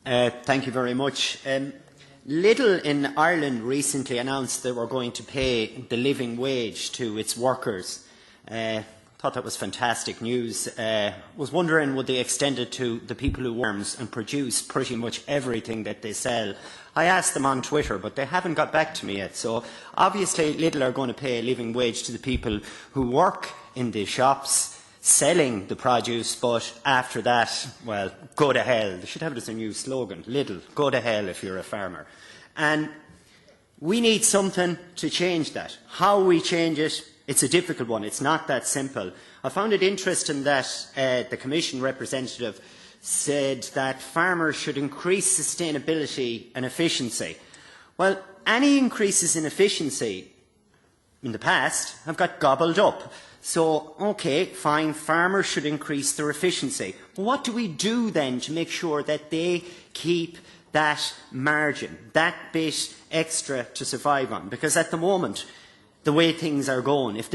Thank you very much. Lidl in Ireland recently announced they were going to pay the living wage to its workers. Thought that was fantastic news. Was wondering, would they extend it to the people who work and produce pretty much everything that they sell? I asked them on Twitter, but they haven't got back to me yet. So obviously Lidl are going to pay a living wage to the people who work in the shops selling the produce, but after that, well, go to hell. They should have it as a new slogan, Lidl, go to hell if you're a farmer. And we need something to change that. How we change it, it's a difficult one. It's not that simple. I found it interesting that the Commission representative said that farmers should increase sustainability and efficiency. Well, any increases in efficiency in the past have got gobbled up. So, OK, fine, farmers should increase their efficiency. But what do we do then to make sure that they keep that margin, that bit extra to survive on? Because at the moment, the way things are going, if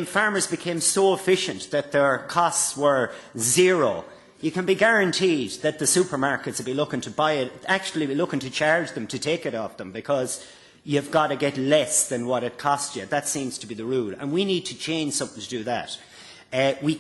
farmers became so efficient that their costs were zero, you can be guaranteed that the supermarkets will be looking to buy it, actually be looking to charge them to take it off them, because you've got to get less than what it costs you. That seems to be the rule, and we need to change something to do that. We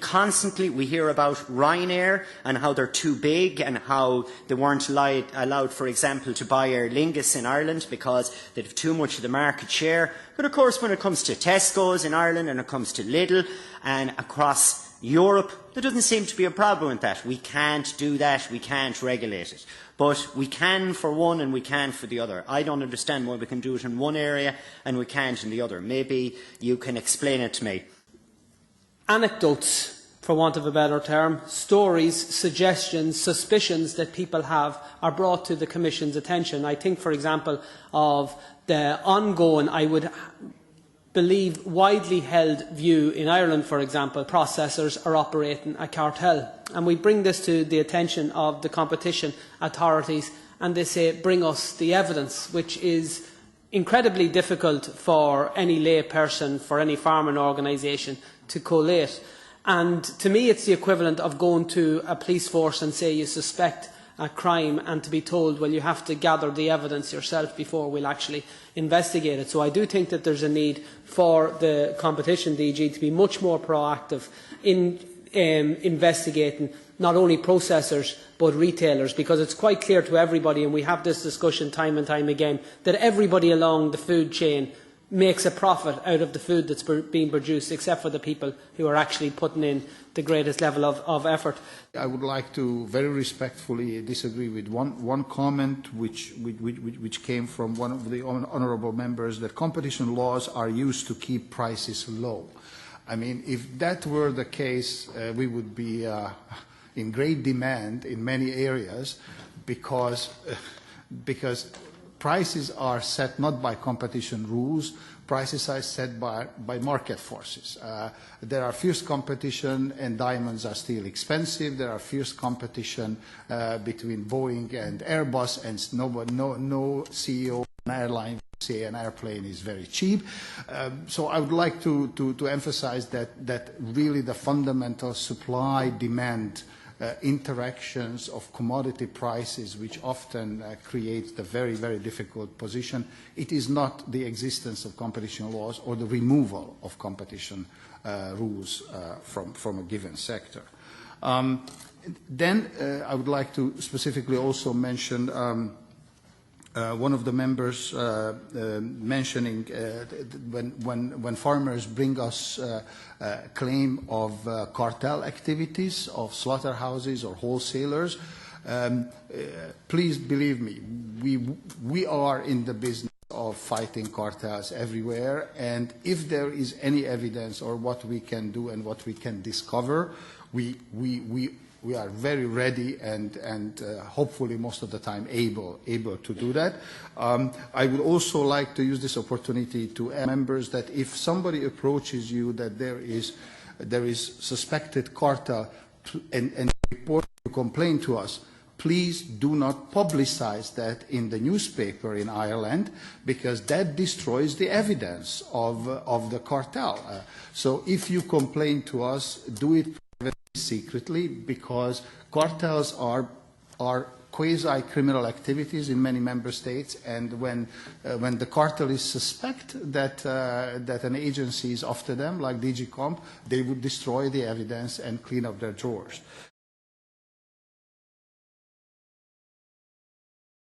hear about Ryanair and how they're too big and how they weren't allowed, for example, to buy Aer Lingus in Ireland because they have too much of the market share. But of course, when it comes to Tesco's in Ireland and it comes to Lidl and across Europe, there doesn't seem to be a problem with that. We can't do that. We can't regulate it. But we can for one and we can for the other. I don't understand why we can do it in one area and we can't in the other. Maybe you can explain it to me. Anecdotes, for want of a better term, stories, suggestions, suspicions that people have are brought to the Commission's attention. I think, for example, of the ongoing, I would believe, widely held view in Ireland, for example, processors are operating a cartel. And we bring this to the attention of the competition authorities and they say, bring us the evidence, which is incredibly difficult for any lay person, for any farming organisation to collate. And to me, it's the equivalent of going to a police force and say you suspect a crime and to be told, well, you have to gather the evidence yourself before we'll actually investigate it. So I do think that there's a need for the Competition DG to be much more proactive in investigating not only processors but retailers, because it's quite clear to everybody, and we have this discussion time and time again, that everybody along the food chain makes a profit out of the food that's being produced, except for the people who are actually putting in the greatest level of effort. I would like to very respectfully disagree with one comment which came from one of the honourable members, that competition laws are used to keep prices low. I mean, if that were the case, we would be in great demand in many areas because prices are set not by competition rules, prices are set by market forces. There are fierce competition and diamonds are still expensive. There are fierce competition between Boeing and Airbus, and no CEO of an airline would say an airplane is very cheap. So I would like to emphasize that really the fundamental supply-demand interactions of commodity prices, which often create the very, very difficult position. It is not the existence of competition laws or the removal of competition rules from a given sector. Then I would like to specifically also mention one of the members mentioning when farmers bring us claim of cartel activities of slaughterhouses or wholesalers, please believe me, we are in the business of fighting cartels everywhere, and if there is any evidence or what we can do and what we can discover, we are very ready and hopefully most of the time able to do that. I would also like to use this opportunity to ask members that if somebody approaches you that there is suspected cartel and report to complain to us, please do not publicize that in the newspaper in Ireland, because that destroys the evidence of the cartel. So if you complain to us, do it secretly, because cartels are quasi-criminal activities in many member states, and when the cartelists suspect that an agency is after them, like DG Comp, they would destroy the evidence and clean up their drawers.